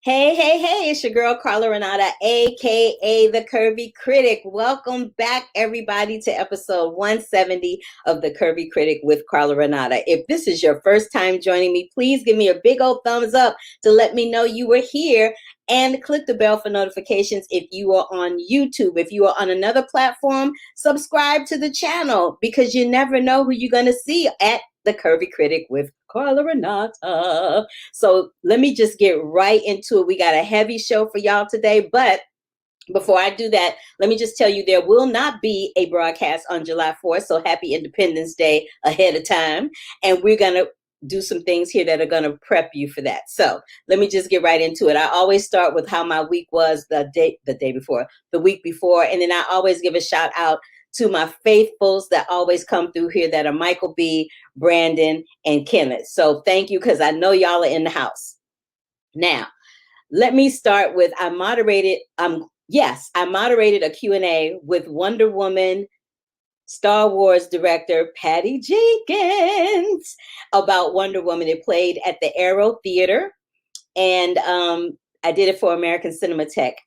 Hey, it's your girl Carla Renata, aka the Curvy Critic. Welcome back, everybody, to episode 170 of the Curvy Critic with Carla Renata. If this is your first time joining me, please give me a big old thumbs up to let me know you were here, and click the bell for notifications if you are on YouTube. If you are on another platform, subscribe to the channel because you never know who you're going to see at the Curvy Critic with Carla Renata. So let me just get right into it. We got a heavy show for y'all today, but before I do that, let me just tell you there will not be a broadcast on July 4th. So happy Independence Day ahead of time. And we're going to do some things here that are going to prep you for that. So let me just get right into it. I always start with how my week was the week before. And then I always give a shout out to my faithfuls that always come through here that are Michael B., Brandon, and Kenneth. So thank you, because I know y'all are in the house. Now, let me start with, I moderated a Q&A with Wonder Woman Star Wars director Patty Jenkins about Wonder Woman. It played at the Aero Theater, and I did it for American Cinematheque.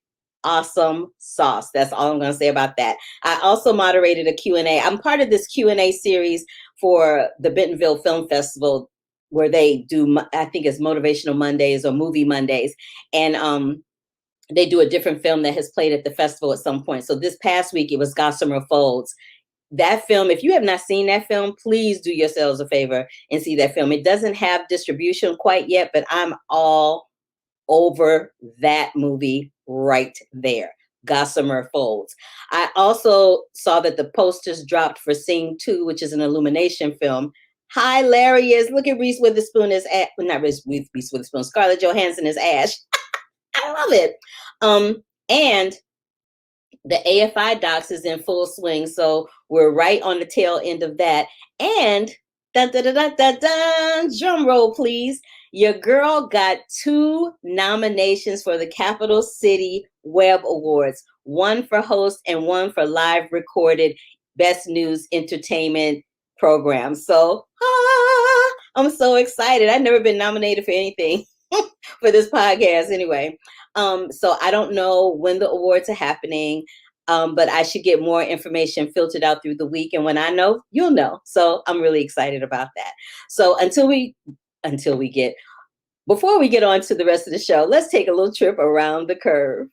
Awesome sauce. That's all I'm going to say about that. I also moderated a Q&A. I'm part of this Q&A series for the Bentonville Film Festival, where they do, I think it's Motivational Mondays or Movie Mondays. And they do a different film that has played at the festival at some point. So this past week, it was Gossamer Folds. That film, if you have not seen that film, please do yourselves a favor and see that film. It doesn't have distribution quite yet, but I'm all over that movie right there. Gossamer Folds. I also saw that the posters dropped for Sing 2, which is an Illumination film. Hilarious. Look at Reese Witherspoon as not Reese Witherspoon, Scarlett Johansson as Ash. I love it. And the AFI docs is in full swing, so we're right on the tail end of that. And dun, dun, dun, dun, dun, dun, drum roll, please. Your girl got 2 nominations for the Capital City Web Awards, one for host and one for live recorded Best News Entertainment Program. So I'm so excited. I've never been nominated for anything for this podcast anyway. So I don't know when the awards are happening, but I should get more information filtered out through the week. And when I know, you'll know. So I'm really excited about that. So before we get on to the rest of the show, let's take a little trip around the curve.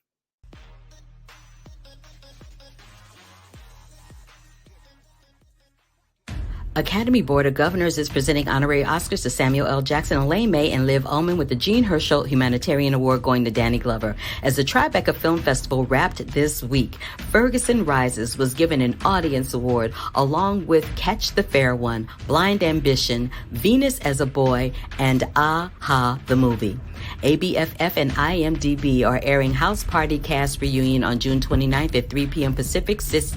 Academy Board of Governors is presenting honorary Oscars to Samuel L. Jackson, Elaine May, and Liv Ullmann, with the Jean Hersholt Humanitarian Award going to Danny Glover. As the Tribeca Film Festival wrapped this week, Ferguson Rises was given an Audience Award, along with Catch the Fair One, Blind Ambition, Venus as a Boy, and Aha, the Movie. ABFF and IMDb are airing House Party Cast Reunion on June 29th at 3 p.m. Pacific, 6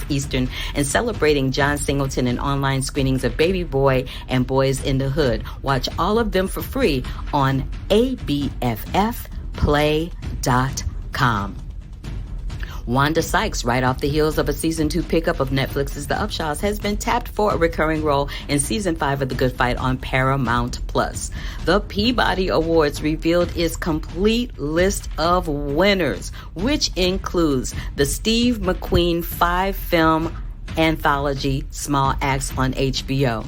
Eastern, and celebrating John Singleton and online screenings of Baby Boy and Boys in the Hood. Watch all of them for free on ABFFplay.com. Wanda Sykes, right off the heels of a season 2 pickup of Netflix's The Upshaws, has been tapped for a recurring role in season 5 of The Good Fight on Paramount+. The Peabody Awards revealed its complete list of winners, which includes the Steve McQueen 5-film anthology Small Acts on HBO,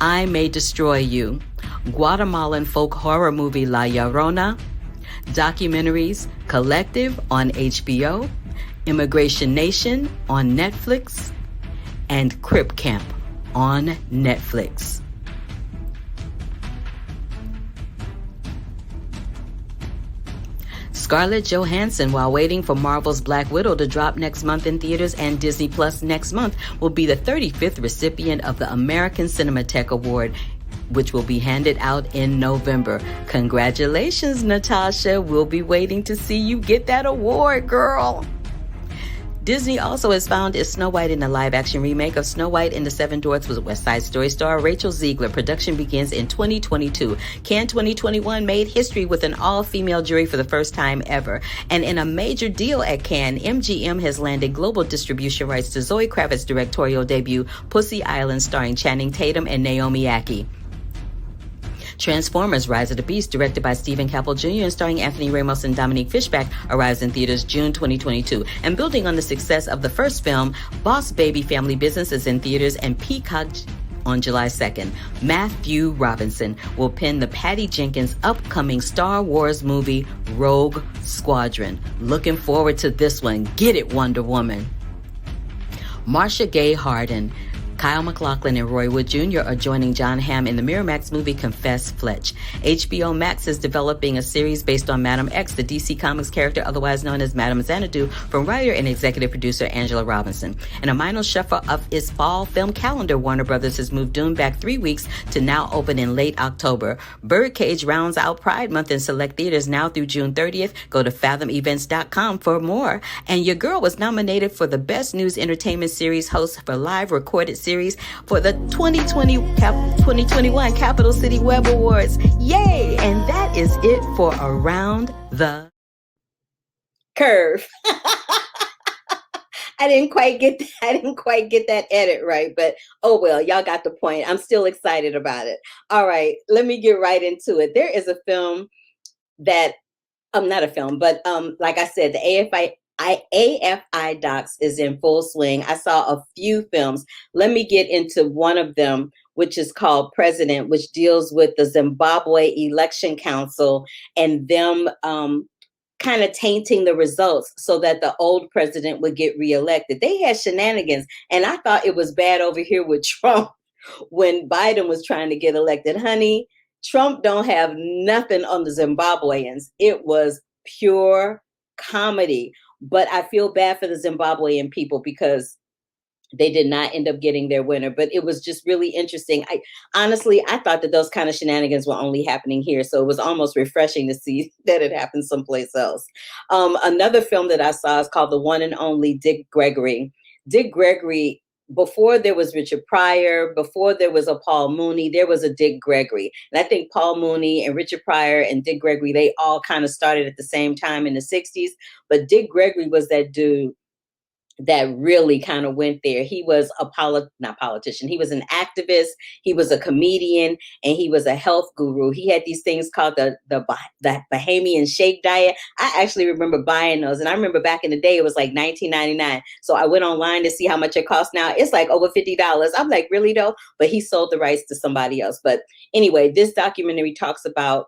I May Destroy You, Guatemalan folk horror movie La Llorona, documentaries Collective on HBO, Immigration Nation on Netflix, and Crip Camp on Netflix. Scarlett Johansson, while waiting for Marvel's Black Widow to drop next month in theaters and Disney Plus next month, will be the 35th recipient of the American Cinematheque Award, which will be handed out in November. Congratulations, Natasha. We'll be waiting to see you get that award, girl. Disney also has found its Snow White in the live-action remake of Snow White and the Seven Dwarfs with West Side Story star Rachel Ziegler. Production begins in 2022. Cannes 2021 made history with an all-female jury for the first time ever. And in a major deal at Cannes, MGM has landed global distribution rights to Zoe Kravitz's directorial debut, Pussy Island, starring Channing Tatum and Naomi Ackie. Transformers: Rise of the Beast, directed by Stephen Caple Jr. and starring Anthony Ramos and Dominique Fishback, arrives in theaters June 2022. And building on the success of the first film, Boss Baby Family Business is in theaters and Peacock on July 2nd. Matthew Robinson will pen the Patty Jenkins upcoming Star Wars movie, Rogue Squadron. Looking forward to this one. Get it, Wonder Woman. Marcia Gay Harden, Kyle MacLachlan, and Roy Wood Jr. are joining John Hamm in the Miramax movie Confess Fletch. HBO Max is developing a series based on Madam X, the DC Comics character otherwise known as Madam Xanadu, from writer and executive producer Angela Robinson. In a minor shuffle of its fall film calendar, Warner Brothers has moved Dune back 3 weeks to now open in late October. Birdcage rounds out Pride Month in select theaters now through June 30th. Go to fathomevents.com for more. And Your Girl was nominated for the Best News Entertainment Series host for live recorded series for the 2021 Capital City Web Awards. Yay! And that is it for Around the Curve. I didn't quite get that edit right, but oh well, y'all got the point. I'm still excited about it. All right, let me get right into it. There is a film that not a film, but like I said, the AFI docs is in full swing. I saw a few films. Let me get into one of them, which is called President, which deals with the Zimbabwe Election Council and them kind of tainting the results so that the old president would get reelected. They had shenanigans, and I thought it was bad over here with Trump when Biden was trying to get elected. Honey, Trump don't have nothing on the Zimbabweans. It was pure comedy. But I feel bad for the Zimbabwean people because they did not end up getting their winner. But it was just really interesting. Honestly, I thought that those kind of shenanigans were only happening here. So it was almost refreshing to see that it happened someplace else. Another film that I saw is called The One and Only Dick Gregory. Dick Gregory, before there was Richard Pryor, before there was a Paul Mooney, there was a Dick Gregory. And I think Paul Mooney and Richard Pryor and Dick Gregory, they all kind of started at the same time in the 60s. But Dick Gregory was that dude that really kind of went there. He was not politician. He was an activist. He was a comedian, and he was a health guru. He had these things called the Bahamian shake diet. I actually remember buying those, and I remember back in the day it was like $19.99. So I went online to see how much it costs now. It's like over $50. I'm like, really though? But he sold the rights to somebody else. But anyway, this documentary talks about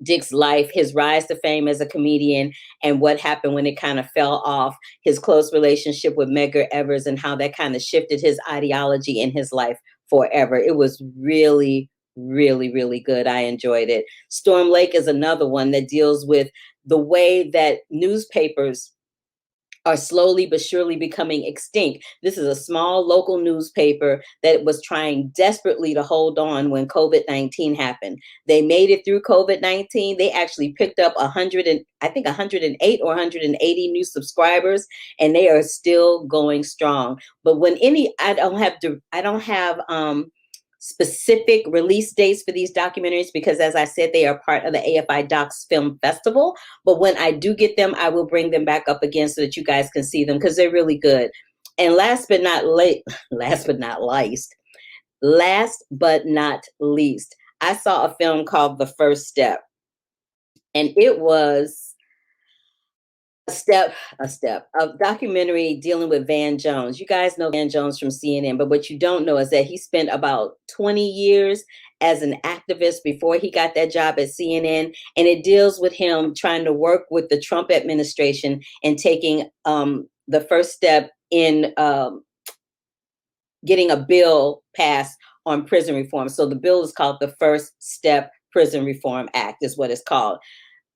Dick's life, his rise to fame as a comedian, and what happened when it kind of fell off, his close relationship with Medgar Evers and how that kind of shifted his ideology in his life forever. It was really, really, really good. I enjoyed it. Storm Lake is another one that deals with the way that newspapers are slowly but surely becoming extinct. This is a small local newspaper that was trying desperately to hold on when COVID-19 happened. They made it through COVID-19. They actually picked up 108 or 180 new subscribers, and they are still going strong. But I don't have specific release dates for these documentaries because, as I said, they are part of the AFI Docs Film Festival. But when I do get them, I will bring them back up again so that you guys can see them because they're really good. And last but not least, I saw a film called The First Step, and it was a documentary dealing with Van Jones. You guys know Van Jones from CNN, but what you don't know is that he spent about 20 years as an activist before he got that job at CNN. And it deals with him trying to work with the Trump administration and taking the first step in getting a bill passed on prison reform. So the bill is called the First Step Prison Reform Act is what it's called.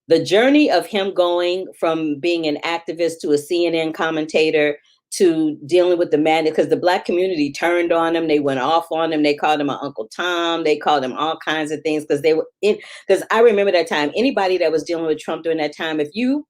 The journey of him going from being an activist to a CNN commentator to dealing with the madness, because the Black community turned on him. They went off on him. They called him an Uncle Tom. They called him all kinds of things because I remember that time. Anybody that was dealing with Trump during that time, if you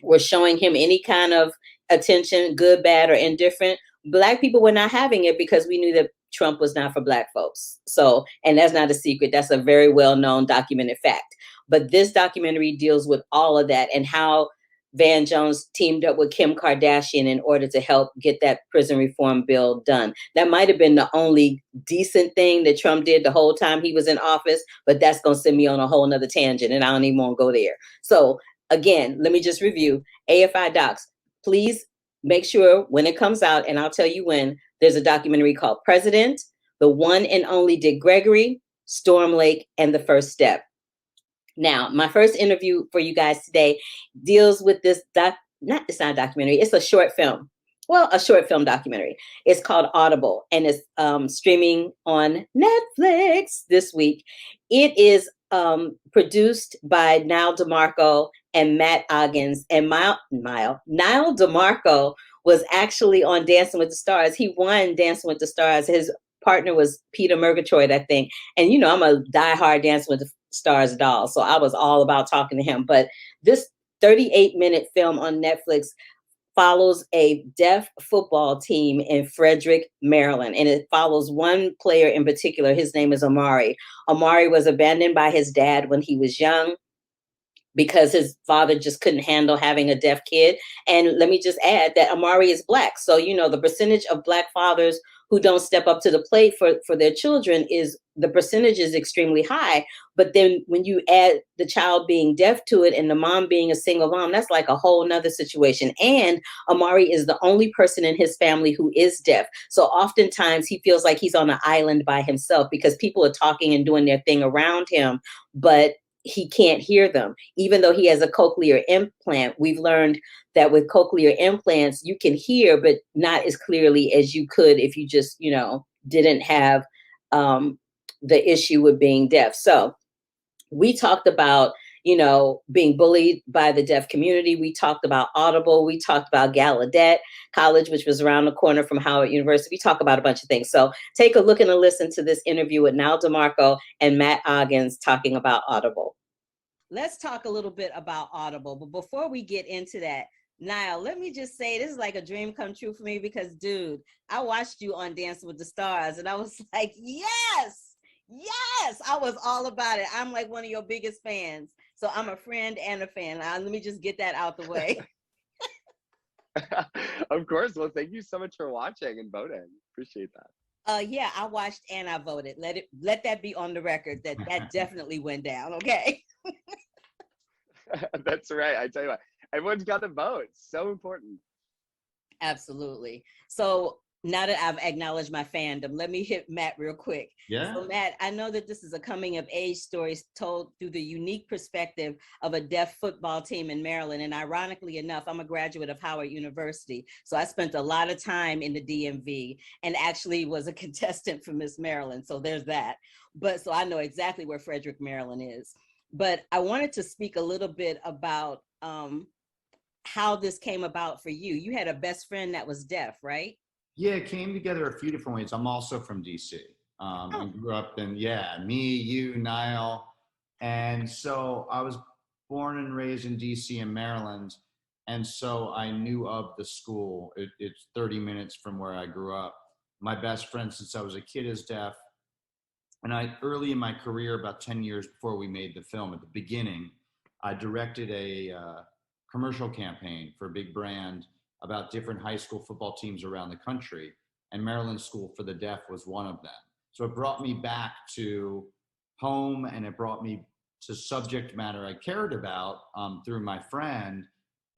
were showing him any kind of attention, good, bad, or indifferent, Black people were not having it because we knew that Trump was not for Black folks. So, and that's not a secret. That's a very well-known documented fact. But this documentary deals with all of that and how Van Jones teamed up with Kim Kardashian in order to help get that prison reform bill done. That might have been the only decent thing that Trump did the whole time he was in office, but that's going to send me on a whole nother tangent, and I don't even want to go there. So again, let me just review AFI Docs. Please make sure when it comes out, and I'll tell you when, there's a documentary called President, The One and Only Dick Gregory, Storm Lake, and The First Step. Now, my first interview for you guys today deals with this it's not a documentary, it's a short film. Well, a short film documentary. It's called Audible, and it's streaming on Netflix this week. It is produced by Nyle DiMarco and Matt Oggins. And Nyle DiMarco was actually on Dancing with the Stars. He won Dancing with the Stars. His partner was Peter Murgatroyd, I think. And, you know, I'm a diehard Dancing with the Stars doll, so I was all about talking to him. But this 38-minute film on Netflix follows a deaf football team in Frederick, Maryland. And it follows one player in particular. His name is Amari. Amari was abandoned by his dad when he was young because his father just couldn't handle having a deaf kid. And let me just add that Amari is Black. So, you know, the percentage of Black fathers who don't step up to the plate for their children the percentage is extremely high. But then when you add the child being deaf to it and the mom being a single mom, that's like a whole nother situation. And Amari is the only person in his family who is deaf. So oftentimes he feels like he's on an island by himself because people are talking and doing their thing around him, but he can't hear them. Even though he has a cochlear implant, we've learned that with cochlear implants, you can hear, but not as clearly as you could if you just, you know, didn't have the issue with being deaf. So we talked about, you know, being bullied by the deaf community. We talked about Audible. We talked about Gallaudet College, which was around the corner from Howard University. We talk about a bunch of things. So take a look and a listen to this interview with Nyle DiMarco and Matt Oggins talking about Audible. Let's talk a little bit about Audible. But before we get into that, Nyle, let me just say this is like a dream come true for me because, dude, I watched you on Dancing with the Stars and I was like, yes, I was all about it. I'm like one of your biggest fans. So I'm a friend and a fan. Let me just get that out the way. Of course. Well, thank you so much for watching and voting. Appreciate that. Yeah, I watched and I voted. Let that be on the record that definitely went down. Okay. That's right. I tell you what, everyone's got to vote. So important. Absolutely. So now that I've acknowledged my fandom, let me hit Matt real quick. Yeah. So Matt, I know that this is a coming of age story told through the unique perspective of a deaf football team in Maryland. And ironically enough, I'm a graduate of Howard University. So I spent a lot of time in the DMV and actually was a contestant for Miss Maryland. So there's that. But so I know exactly where Frederick, Maryland is. But I wanted to speak a little bit about how this came about for you. You had a best friend that was deaf, right? Yeah, it came together a few different ways. I'm also from DC. I grew up in, me, you, Nyle. And so I was born and raised in DC and Maryland. And so I knew of the school. It's 30 minutes from where I grew up. My best friend since I was a kid is deaf. And early in my career, about 10 years before we made the film, at the beginning, I directed a commercial campaign for a big brand about different high school football teams around the country. And Maryland School for the Deaf was one of them. So it brought me back to home and it brought me to subject matter I cared about through my friend.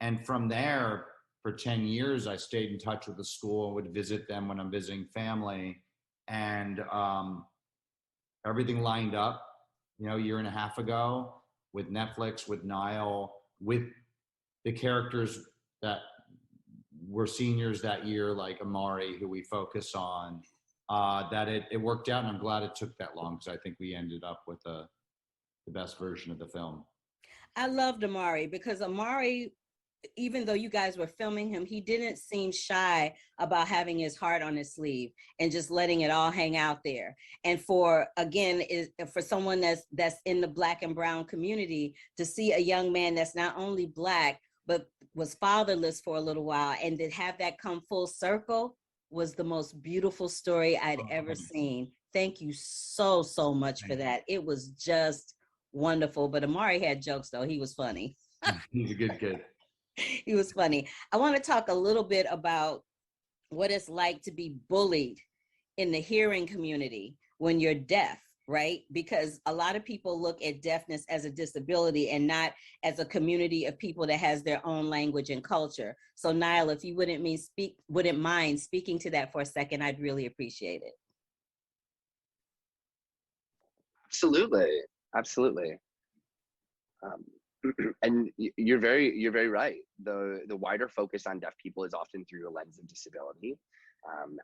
And from there, for 10 years, I stayed in touch with the school and would visit them when I'm visiting family. And everything lined up, a year and a half ago with Netflix, with Nyle, with the characters that were seniors that year, like Amari, who we focus on, that it worked out. And I'm glad it took that long because I think we ended up with the best version of the film. I loved Amari because Amari, even though you guys were filming him, he didn't seem shy about having his heart on his sleeve and just letting it all hang out there. And for someone that's in the Black and brown community, to see a young man that's not only Black, but was fatherless for a little while and to have that come full circle was the most beautiful story I'd ever seen. Thank you so much for that. It was just wonderful. But Amari had jokes though. He was funny. He's a good kid. He was funny. I want to talk a little bit about what it's like to be bullied in the hearing community when you're deaf, right? Because a lot of people look at deafness as a disability and not as a community of people that has their own language and culture. So Nyle, if you wouldn't mind speaking to that for a second, I'd really appreciate it. Absolutely, absolutely. And you're very right. The wider focus on deaf people is often through a lens of disability,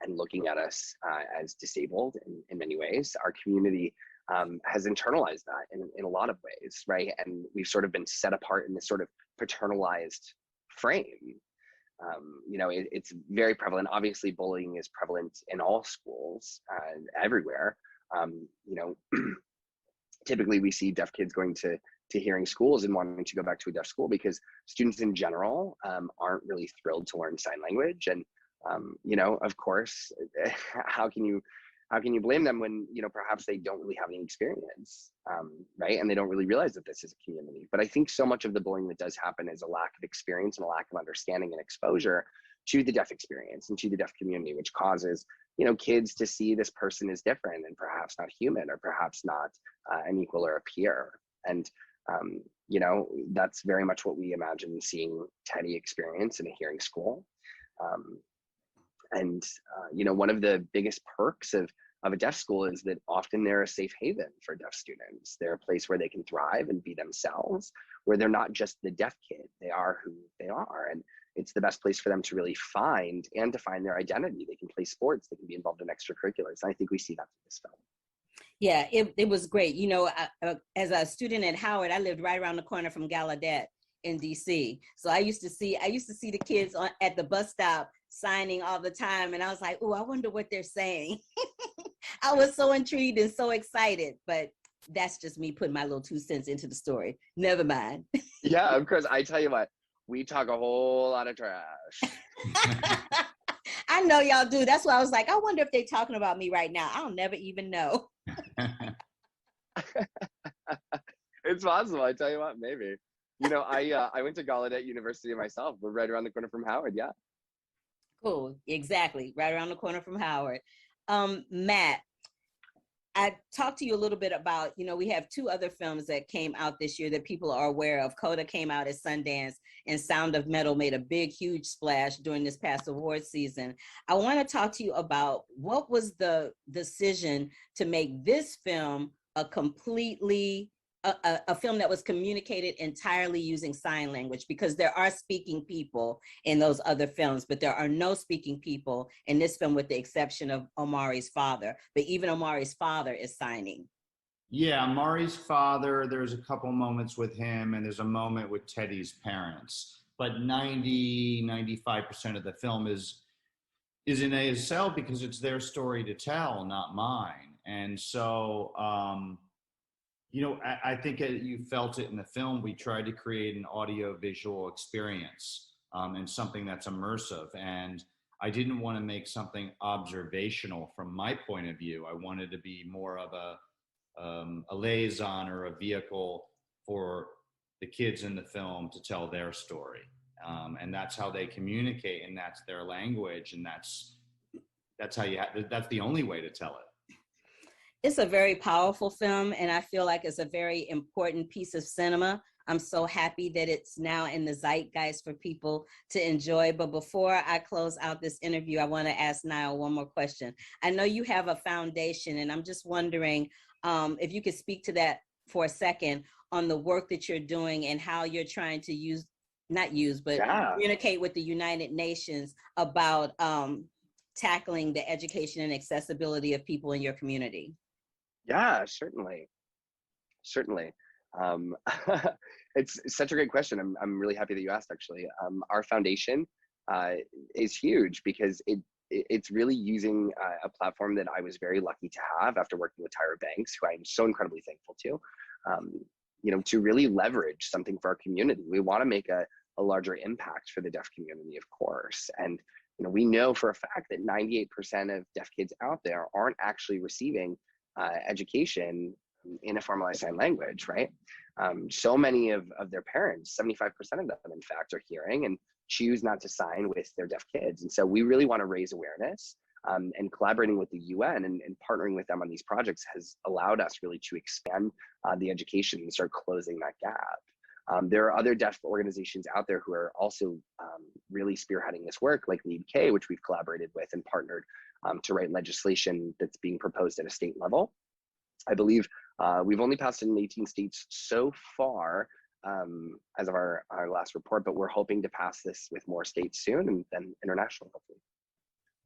and looking at us as disabled in many ways. Our community has internalized that in a lot of ways, right? And we've sort of been set apart in this sort of paternalized frame. It's very prevalent. Obviously, bullying is prevalent in all schools and everywhere. Typically we see deaf kids going to hearing schools and wanting to go back to a deaf school because students in general aren't really thrilled to learn sign language. And of course, how can you blame them when perhaps they don't really have any experience, right? And they don't really realize that this is a community. But I think so much of the bullying that does happen is a lack of experience and a lack of understanding and exposure to the deaf experience and to the deaf community, which causes kids to see this person as different and perhaps not human, or perhaps not an equal or a peer. And that's very much what we imagine seeing Teddy experience in a hearing school. One of the biggest perks of a deaf school is that often they're a safe haven for deaf students. They're a place where they can thrive and be themselves, where they're not just the deaf kid, they are who they are. And it's the best place for them to really find and define their identity. They can play sports, they can be involved in extracurriculars. And I think we see that in this film. Yeah, it was great. As a student at Howard, I lived right around the corner from Gallaudet in DC. So I used to see the kids at the bus stop signing all the time. And I was like, oh, I wonder what they're saying. I was so intrigued and so excited, but that's just me putting my little 2 cents into the story. Never mind. Yeah, of course. I tell you what, we talk a whole lot of trash. I know y'all do. That's why I was like, I wonder if they're talking about me right now. I'll never even know. It's possible. I tell you what, maybe. I went to Gallaudet University myself. We're right around the corner from Howard. Yeah. Cool. Exactly. Right around the corner from Howard. Matt, I talked to you a little bit about, we have 2 other films that came out this year that people are aware of. Coda came out at Sundance, and Sound of Metal made a big, huge splash during this past award season. I want to talk to you about what was the decision to make this film a completely a film that was communicated entirely using sign language, because there are speaking people in those other films, but there are no speaking people in this film with the exception of Omari's father. But even Omari's father is signing. Yeah, Omari's father, there's a couple moments with him, and there's a moment with Teddy's parents. But 95% of the film is in ASL because it's their story to tell, not mine. And so, I think you felt it in the film. We tried to create an audio-visual experience and something that's immersive. And I didn't want to make something observational from my point of view. I wanted to be more of a liaison or a vehicle for the kids in the film to tell their story. And that's how they communicate, and that's their language, and that's that's the only way to tell it. It's a very powerful film, and I feel like it's a very important piece of cinema. I'm so happy that it's now in the zeitgeist for people to enjoy. But before I close out this interview, I want to ask Nyle one more question. I know you have a foundation, and I'm just wondering if you could speak to that for a second on the work that you're doing and how you're trying to communicate with the United Nations about tackling the education and accessibility of people in your community. Yeah, certainly. It's such a great question. I'm really happy that you asked, actually. Our foundation is huge because it's really using a platform that I was very lucky to have after working with Tyra Banks, who I'm so incredibly thankful to, to really leverage something for our community. We want to make a larger impact for the deaf community, of course. And we know for a fact that 98% of deaf kids out there aren't actually receiving education in a formalized sign language, right? So many of their parents, 75% of them, in fact, are hearing and choose not to sign with their deaf kids. And so we really want to raise awareness. And collaborating with the UN and partnering with them on these projects has allowed us really to expand the education and start closing that gap. There are other deaf organizations out there who are also really spearheading this work, like Lead K, which we've collaborated with and partnered to write legislation that's being proposed at a state level. I believe we've only passed it in 18 states so far as of our last report, but we're hoping to pass this with more states soon and then international, hopefully.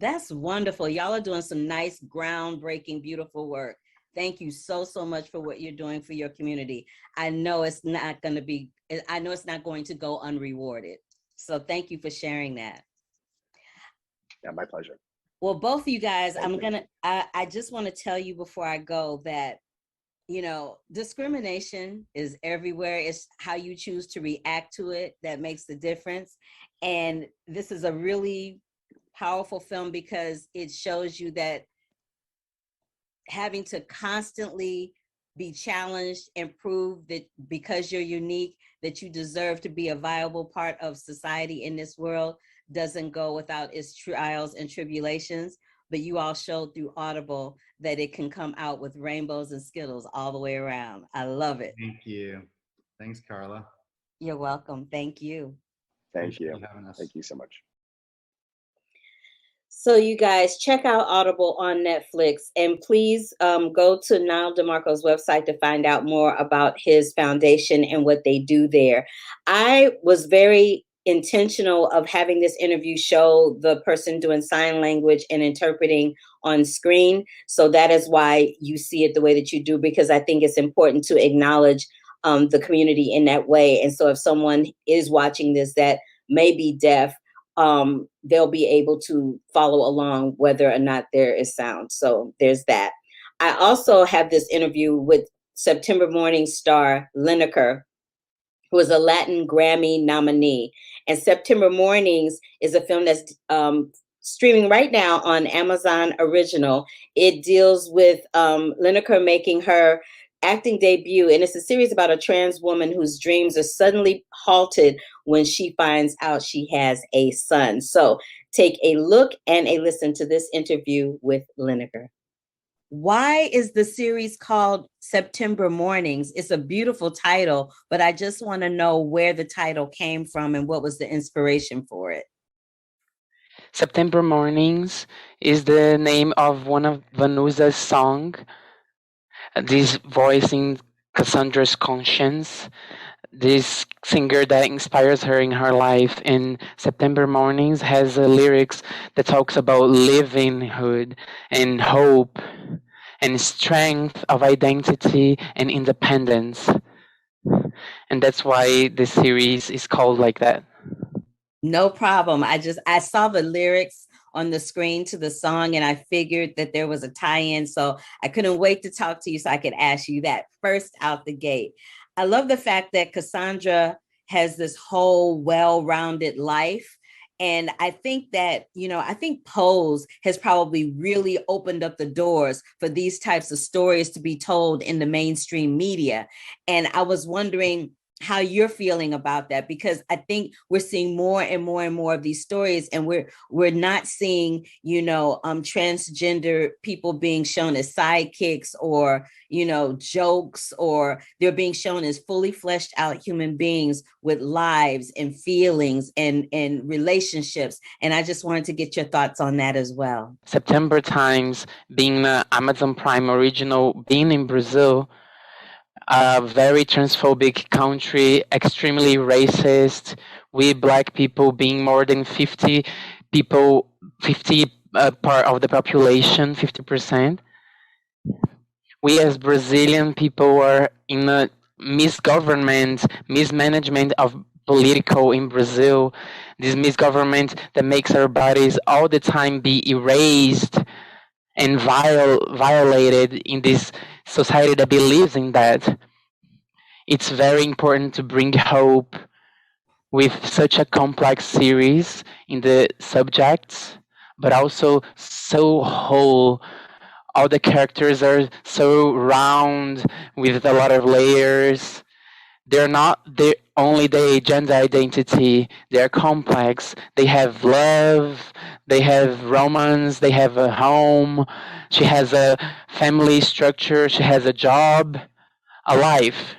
That's wonderful. Y'all are doing some nice, groundbreaking, beautiful work. Thank you so much for what you're doing for your community. I know it's not going to go unrewarded. So thank you for sharing that. Yeah, my pleasure. Well, both of you guys, I just want to tell you before I go that, discrimination is everywhere. It's how you choose to react to it that makes the difference. And this is a really powerful film because it shows you that having to constantly be challenged and prove that because you're unique, that you deserve to be a viable part of society in this world doesn't go without its trials and tribulations. But you all showed through Audible that it can come out with rainbows and skittles all the way around. I love it. Thank you. Thanks, Carla. You're welcome. Thank you. Thank you. Thank you so much. So you guys check out Audible on Netflix, and please go to Nyle DiMarco's website to find out more about his foundation and what they do there. I was very intentional of having this interview show the person doing sign language and interpreting on screen. So that is why you see it the way that you do, because I think it's important to acknowledge the community in that way. And so if someone is watching this that may be deaf, they'll be able to follow along whether or not there is sound. So there's that. I also have this interview with September Morning star Liniker, who is a Latin Grammy nominee. And September Mornings is a film that's streaming right now on Amazon Original. It deals with Liniker making her acting debut, and it's a series about a trans woman whose dreams are suddenly halted when she finds out she has a son. So take a look and a listen to this interview with Liniker. Why is the series called September Mornings? It's a beautiful title, but I just want to know where the title came from and what was the inspiration for it. September Mornings is the name of one of Vanusa's song. This voicing Cassandra's conscience, this singer that inspires her in her life. In September Mornings has lyrics that talks about livinghood and hope and strength of identity and independence. And that's why this series is called like that. No problem. I saw the lyrics on the screen to the song, and I figured that there was a tie-in. So I couldn't wait to talk to you so I could ask you that first out the gate. I love the fact that Cassandra has this whole well-rounded life. And I think that, I think Pose has probably really opened up the doors for these types of stories to be told in the mainstream media. And I was wondering how you're feeling about that, because I think we're seeing more and more and more of these stories, and we're not seeing, transgender people being shown as sidekicks or, jokes, or they're being shown as fully fleshed out human beings with lives and feelings and relationships. And I just wanted to get your thoughts on that as well. September Times, being the Amazon Prime original, being in Brazil, a very transphobic country, extremely racist. We Black people being more than 50 part of the population, 50%. We as Brazilian people are in a mismanagement of political in Brazil. This misgovernment that makes our bodies all the time be erased and violated in this society that believes in that. It's very important to bring hope with such a complex series in the subjects, but also so whole. All the characters are so round with a lot of layers. they're not only the gender identity, they're complex. They have love, they have romance, they have a home. She has a family structure, she has a job, a life.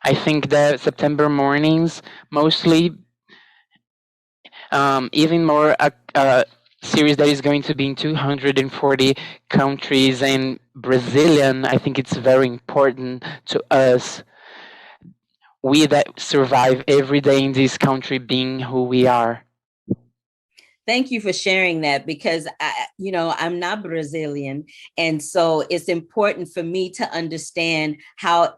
I think that September mornings mostly, even more a series that is going to be in 240 countries and Brazilian. I think it's very important to us, we that survive every day in this country, being who we are. Thank you for sharing that, because I'm not Brazilian, and so it's important for me to understand how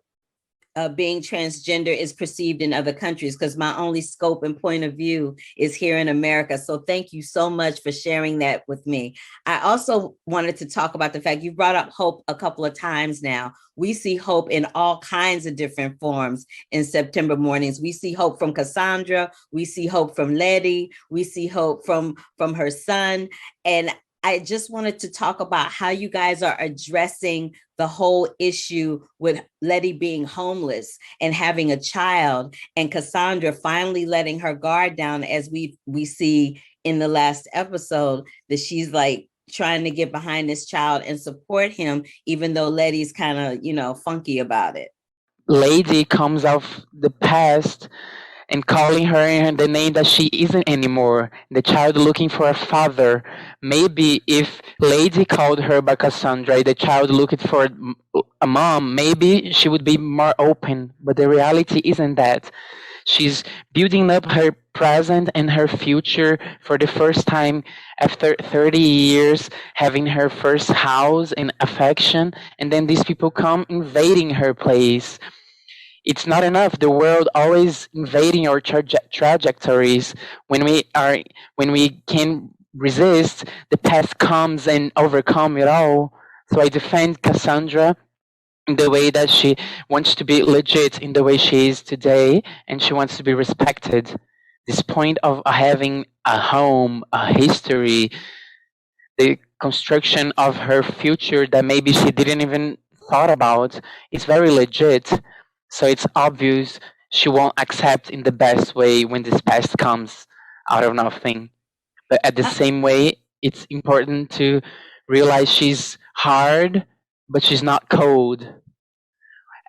being transgender is perceived in other countries, because my only scope and point of view is here in America. So thank you so much for sharing that with me. I also wanted to talk about the fact you brought up hope a couple of times now. We see hope in all kinds of different forms in September mornings. We see hope from Cassandra. We see hope from Letty. We see hope from her son. And I just wanted to talk about how you guys are addressing the whole issue with Letty being homeless and having a child, and Cassandra finally letting her guard down, as we see in the last episode, that she's like trying to get behind this child and support him, even though Letty's kind of, funky about it. Lady comes out of the past and calling her in the name that she isn't anymore. The child looking for a father. Maybe if Lady called her by Cassandra, the child looking for a mom, maybe she would be more open. But the reality isn't that. She's building up her present and her future for the first time after 30 years, having her first house and affection, and then these people come invading her place. It's not enough. The world always invading our trajectories. When we can resist, the past comes and overcome it all. So I defend Cassandra in the way that she wants to be legit in the way she is today, and she wants to be respected. This point of having a home, a history, the construction of her future that maybe she didn't even thought about is very legit. So it's obvious she won't accept in the best way when this past comes out of nothing. But at the same way, it's important to realize she's hard, but she's not cold.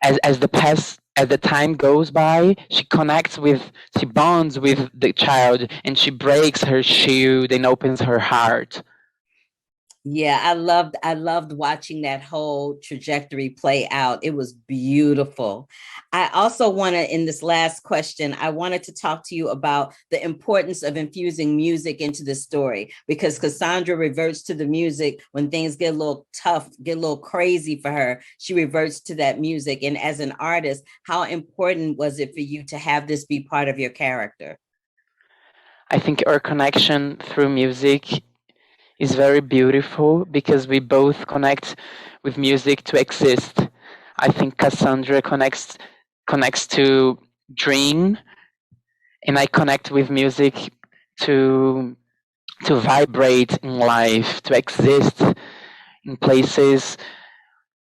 As the time goes by, she bonds with the child, and she breaks her shield and opens her heart. Yeah, I loved watching that whole trajectory play out. It was beautiful. I also in this last question, I wanted to talk to you about the importance of infusing music into the story, because Cassandra reverts to the music when things get a little tough, get a little crazy for her. She reverts to that music. And as an artist, how important was it for you to have this be part of your character? I think our connection through music is very beautiful because we both connect with music to exist. I think Cassandra connects to dream, and I connect with music to vibrate in life, to exist in places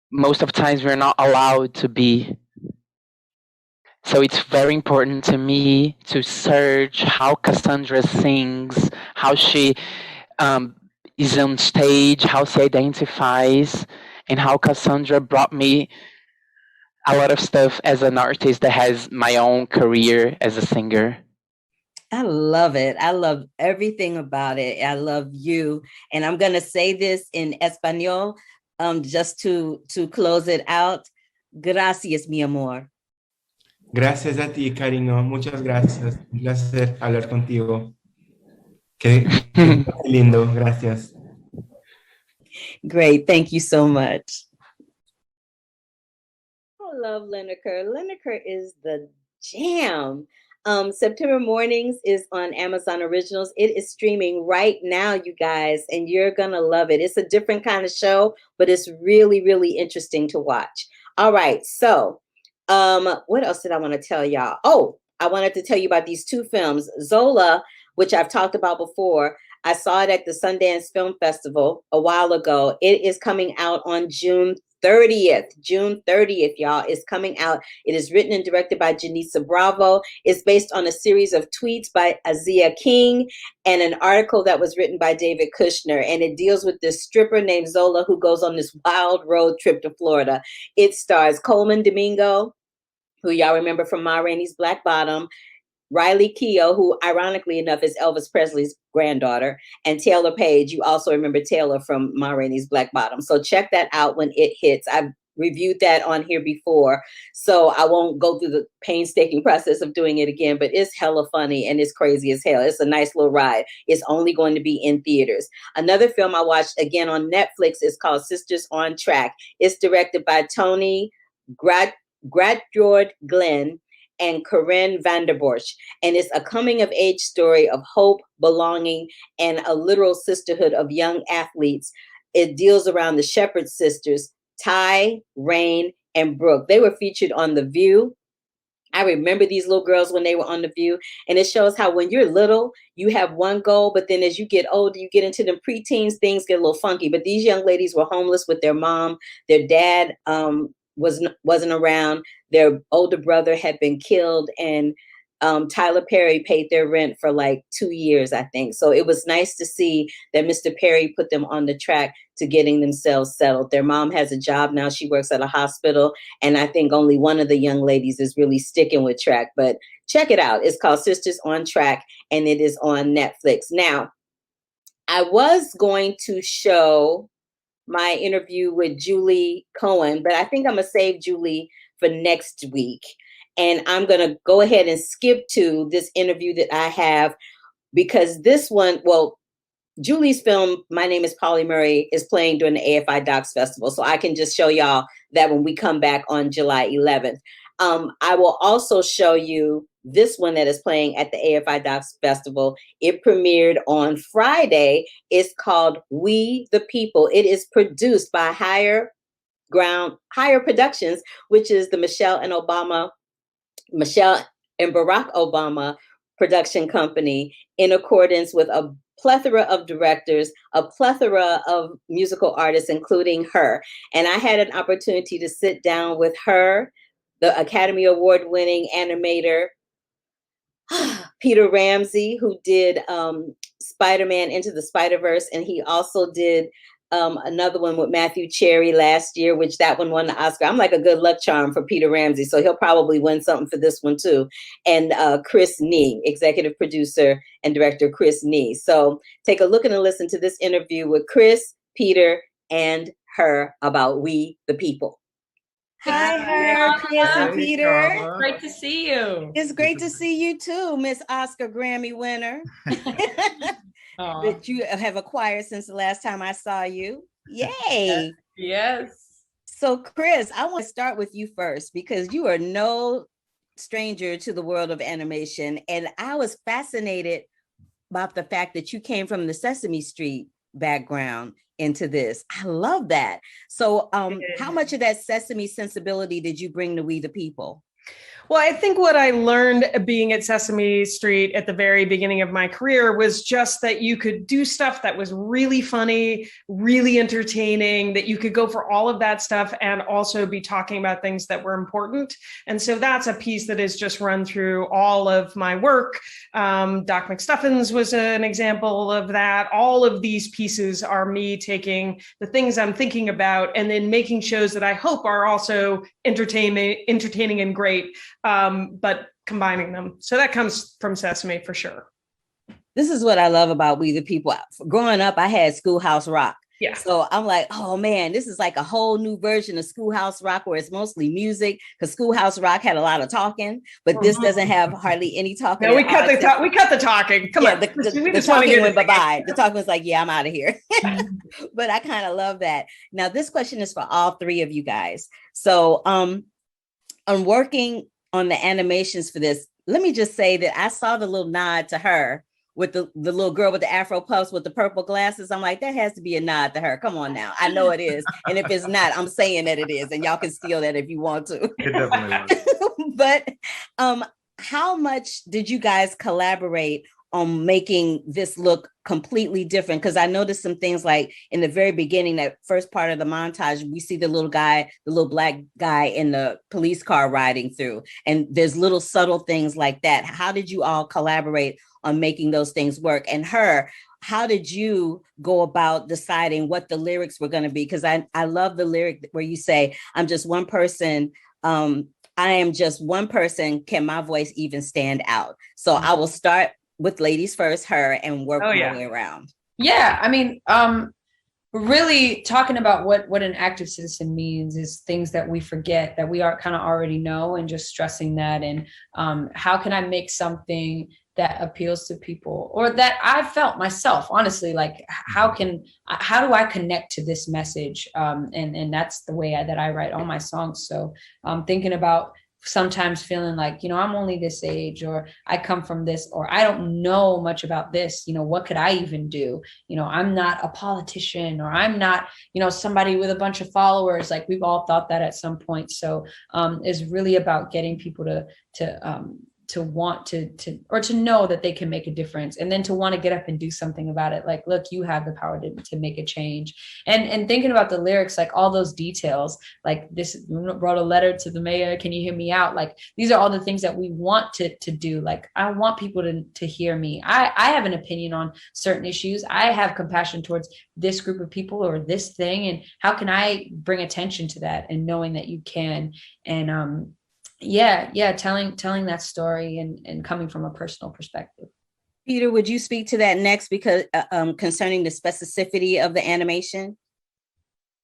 most of the times we're not allowed to be. So it's very important to me to search how Cassandra sings, how she um, is on stage, how she identifies, and how Cassandra brought me a lot of stuff as an artist that has my own career as a singer. I love it. I love everything about it. I love you. And I'm going to say this in Espanol, just to close it out. Gracias, mi amor. Gracias a ti, cariño. Muchas gracias. Un placer hablar contigo. Qué lindo. Gracias. Great. Thank you so much. I love Liniker. Liniker is the jam. September Mornings is on Amazon Originals. It is streaming right now, you guys, and you're gonna love it. It's a different kind of show, but it's really, really interesting to watch. All right, so what else did I want to tell y'all? Oh, I wanted to tell you about these two films, Zola, which I've talked about before. I saw it at the Sundance Film Festival a while ago. It is coming out on June 30th. June 30th, y'all. It's coming out. It is written and directed by Janisa Bravo. It's based on a series of tweets by Azia King and an article that was written by David Kushner. And it deals with this stripper named Zola who goes on this wild road trip to Florida. It stars Coleman Domingo, who y'all remember from Ma Rainey's Black Bottom, Riley Keough, who ironically enough is Elvis Presley's granddaughter, and Taylor Page. You also remember Taylor from Ma Rainey's Black Bottom. So check that out when it hits. I've reviewed that on here before, so I won't go through the painstaking process of doing it again, but it's hella funny and it's crazy as hell. It's a nice little ride. It's only going to be in theaters. Another film I watched again on Netflix is called Sisters on Track. It's directed by Tony Gradjord Glenn and Corinne Vanderborch. And it's a coming of age story of hope, belonging, and a literal sisterhood of young athletes. It deals around the Shepherd sisters, Ty, Rain, and Brooke. They were featured on The View. I remember these little girls when they were on The View, and it shows how when you're little, you have one goal, but then as you get older, you get into the preteens, things get a little funky. But these young ladies were homeless with their mom. Their dad wasn't around. Their older brother had been killed, and Tyler Perry paid their rent for like 2 years, I think. So it was nice to see that Mr. Perry put them on the track to getting themselves settled. Their mom has a job now. She works at a hospital. And I think only one of the young ladies is really sticking with track. But check it out. It's called Sisters on Track, and it is on Netflix. Now, I was going to show my interview with Julie Cohen, but I think I'm going to save Julie for next week. And I'm going to go ahead and skip to this interview that I have, because this one, well, Julie's film, My Name is Polly Murray, is playing during the AFI Docs Festival. So I can just show y'all that when we come back on July 11th. I will also show you this one that is playing at the AFI Docs Festival. It premiered on Friday. It's called We the People. It is produced by H.E.R Productions, which is the Michelle and Barack Obama production company, in accordance with a plethora of directors, a plethora of musical artists, including H.E.R. And I had an opportunity to sit down with H.E.R, the Academy Award-winning animator, Peter Ramsey, who did Spider-Man Into the Spider-Verse, and he also did another one with Matthew Cherry last year, which that one won the Oscar. I'm like a good luck charm for Peter Ramsey, so he'll probably win something for this one too. And Chris Nee, executive producer and director Chris Nee. So take a look and a listen to this interview with Chris, Peter, and H.E.R about We the People. Hi, H.E.R, Chris, and Peter. Great to see you. It's great to see you too, Miss Oscar Grammy winner. That you have acquired since the last time I saw you. Yay. Yes. So Chris, I want to start with you first, because you are no stranger to the world of animation. And I was fascinated about the fact that you came from the Sesame Street background into this. I love that. So how much of that Sesame sensibility did you bring to We the People? Well, I think what I learned being at Sesame Street at the very beginning of my career was just that you could do stuff that was really funny, really entertaining, that you could go for all of that stuff and also be talking about things that were important. And so that's a piece that is just run through all of my work. Doc McStuffins was an example of that. All of these pieces are me taking the things I'm thinking about and then making shows that I hope are also entertaining and great. But combining them. So that comes from Sesame for sure. This is what I love about We the People. Growing up, I had Schoolhouse Rock. Yeah. So I'm like, oh man, this is like a whole new version of Schoolhouse Rock where it's mostly music, because Schoolhouse Rock had a lot of talking, but this doesn't have hardly any talking. No, we cut the talking. Come on. The talking went bye-bye. The talking was like, yeah, I'm out of here. But I kind of love that. Now, this question is for all three of you guys. So I'm working on the animations for this. Let me just say that I saw the little nod to H.E.R with the little girl with the Afro puffs with the purple glasses. I'm like, that has to be a nod to H.E.R. Come on now. I know it is. And if it's not, I'm saying that it is. And y'all can steal that if you want to. It definitely is. But how much did you guys collaborate on making this look completely different? Because I noticed some things like in the very beginning, that first part of the montage, we see the little guy, the little black guy in the police car riding through, and there's little subtle things like that. How did you all collaborate on making those things work? And H.E.R, how did you go about deciding what the lyrics were going to be? Because I love the lyric where you say, I'm just one person. I am just one person. Can my voice even stand out? So I will start with ladies first, H.E.R, and work my way around. Yeah, I mean, really talking about what an active citizen means is things that we forget, that we are kind of already know, and just stressing that. And how can I make something that appeals to people, or that I've felt myself, honestly, like how do I connect to this message? And that's the way that I write all my songs. So thinking about sometimes feeling like, I'm only this age, or I come from this, or I don't know much about this, what could I even do? I'm not a politician, or I'm not, somebody with a bunch of followers. Like, we've all thought that at some point. So it's really about getting people to want to or to know that they can make a difference, and then to want to get up and do something about it. Like, look, you have the power to make a change. And thinking about the lyrics, like all those details, like this wrote a letter to the mayor, can you hear me out? Like, these are all the things that we want to do. Like, I want people to hear me. I have an opinion on certain issues. I have compassion towards this group of people or this thing, and how can I bring attention to that, and knowing that you can. And telling that story and coming from a personal perspective. Peter, would you speak to that next, because concerning the specificity of the animation?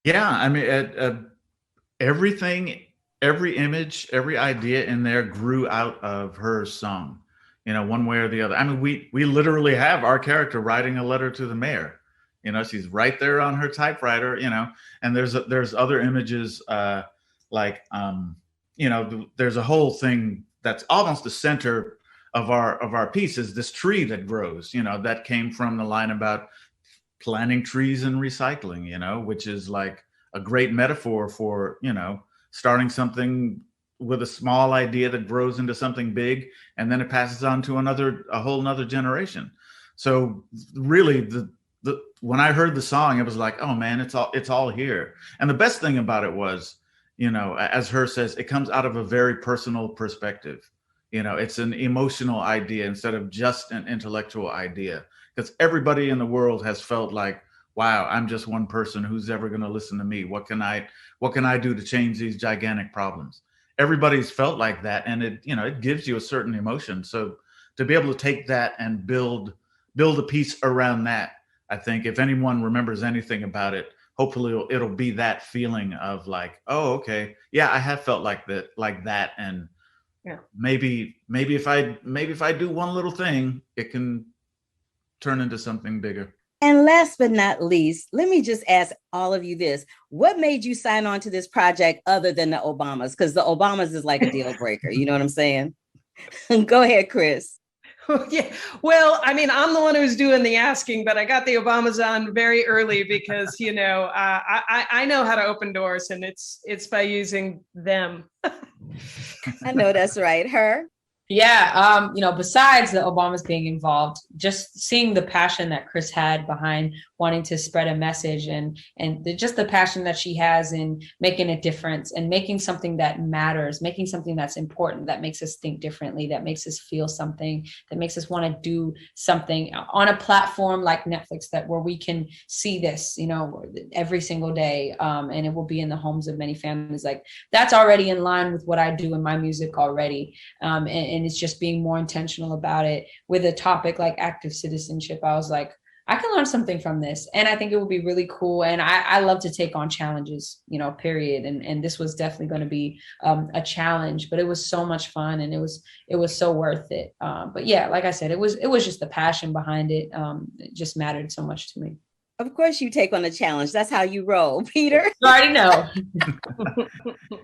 Yeah, I mean, everything, every image, every idea in there grew out of her song, one way or the other. I mean, we literally have our character writing a letter to the mayor. She's right there on her typewriter, and there's other images there's a whole thing that's almost the center of our piece, is this tree that grows, that came from the line about planting trees and recycling, which is like a great metaphor for, starting something with a small idea that grows into something big, and then it passes on to a whole nother generation. So really when I heard the song, it was like, oh man, it's all here. And the best thing about it was, as H.E.R says, it comes out of a very personal perspective. It's an emotional idea instead of just an intellectual idea, because everybody in the world has felt like, wow, I'm just one person. Who's ever going to listen to me? What can I do to change these gigantic problems? Everybody's felt like that. And it gives you a certain emotion. So to be able to take that and build a piece around that, I think if anyone remembers anything about it, hopefully it'll be that feeling of like, oh, okay, yeah, I have felt like that. And maybe if I do one little thing, it can turn into something bigger. And last but not least, let me just ask all of you this. What made you sign on to this project other than the Obamas? Because the Obamas is like a deal breaker. You know what I'm saying? Go ahead, Chris. Yeah, well, I mean, I'm the one who's doing the asking, but I got the Obamas on very early because, I know how to open doors, and it's by using them. I know that's right. H.E.R? Yeah, besides the Obamas being involved, just seeing the passion that Chris had behind wanting to spread a message, and just the passion that she has in making a difference and making something that matters, making something that's important, that makes us think differently, that makes us feel something, that makes us want to do something on a platform like Netflix, where we can see this, every single day, and it will be in the homes of many families. Like, that's already in line with what I do in my music already, and it's just being more intentional about it. With a topic like active citizenship, I was like, I can learn something from this, and I think it would be really cool. And I love to take on challenges, period. And this was definitely going to be a challenge, but it was so much fun, and it was so worth it. But yeah, like I said, it was just the passion behind it. It just mattered so much to me. Of course you take on a challenge. That's how you roll, Peter. You already know.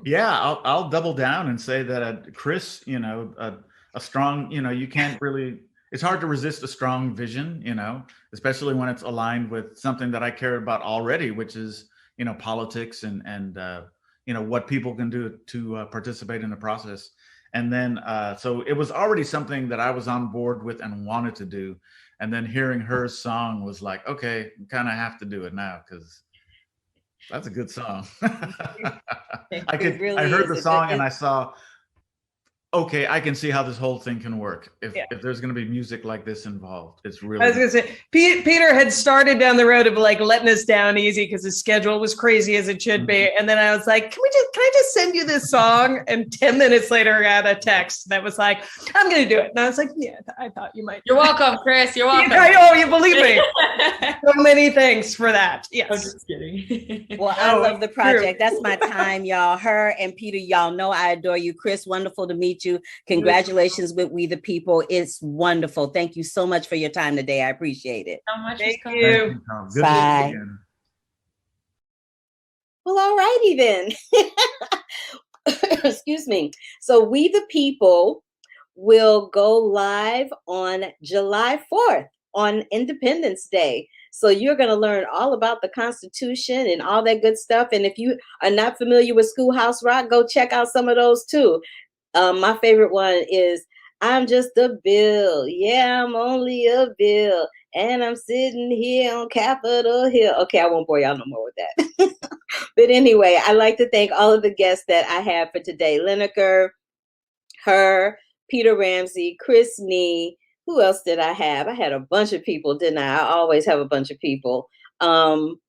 Yeah, I'll double down and say that Chris, a strong, you can't really, it's hard to resist a strong vision, especially when it's aligned with something that I care about already, which is, politics and what people can do to participate in the process. And then, so it was already something that I was on board with and wanted to do. And then hearing her song was like, okay, kind of have to do it now because that's a good song. I heard the song and I saw, okay, I can see how this whole thing can work. If there's going to be music like this involved, it's really. I was going to say, Peter had started down the road of like letting us down easy because his schedule was crazy as it should be. And then I was like, can I just send you this song? And 10 minutes later, I got a text that was like, I'm going to do it. And I was like, yeah, I thought you might. You're welcome, Chris. You're welcome. You believe me. So many thanks for that. Yes. I'm just kidding. Well, I love the project. That's my time, y'all. Her and Peter, y'all know I adore you. Chris, wonderful to meet you. Congratulations with We the People. It's wonderful. Thank you so much for your time today. I appreciate it. So much. Thank you. Good Bye. Well, all righty then. Excuse me. So We the People will go live on July 4th on Independence Day. So you're going to learn all about the Constitution and all that good stuff. And if you are not familiar with Schoolhouse Rock, go check out some of those too. My favorite one is I'm just a bill. Yeah, I'm only a bill. And I'm sitting here on Capitol Hill. Okay, I won't bore y'all no more with that. But anyway, I'd like to thank all of the guests that I have for today. Liniker, H.E.R, Peter Ramsey, Chris Nee. Who else did I have? I had a bunch of people, didn't I? I always have a bunch of people.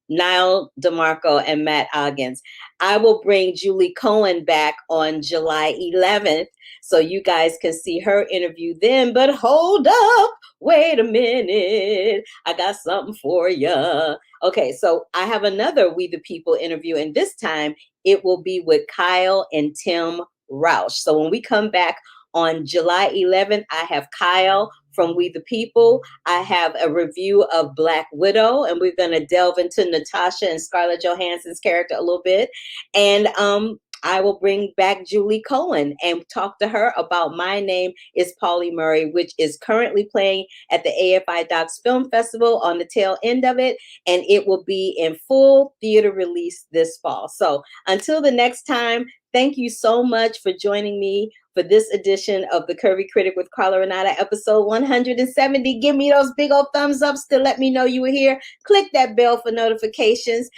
Nyle DiMarco and Matt Oggins. I will bring Julie Cohen back on July 11th so you guys can see her interview then. But hold up, wait a minute. I got something for you. Okay, so I have another We the People interview, and this time it will be with Kyle and Tim Roush. So when we come back on July 11th, I have Kyle from We the People. I have a review of Black Widow, and we're going to delve into Natasha and Scarlett Johansson's character a little bit. And I will bring back Julie Cohen and talk to her about My Name is Polly Murray, which is currently playing at the AFI Docs Film Festival on the tail end of it. And it will be in full theater release this fall. So until the next time, thank you so much for joining me for this edition of The Curvy Critic with Carla Renata, episode 170. Give me those big old thumbs ups to let me know you were here. Click that bell for notifications.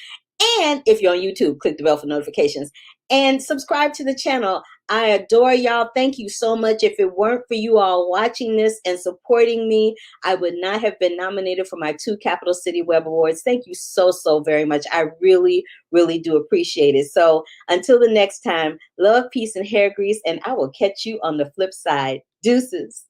And if you're on YouTube, click the bell for notifications. And subscribe to the channel. I adore y'all. Thank you so much. If it weren't for you all watching this and supporting me, I would not have been nominated for my 2 Capital City Web Awards. Thank you so, so very much. I really, really do appreciate it. So until the next time, love, peace, and hair grease, and I will catch you on the flip side. Deuces.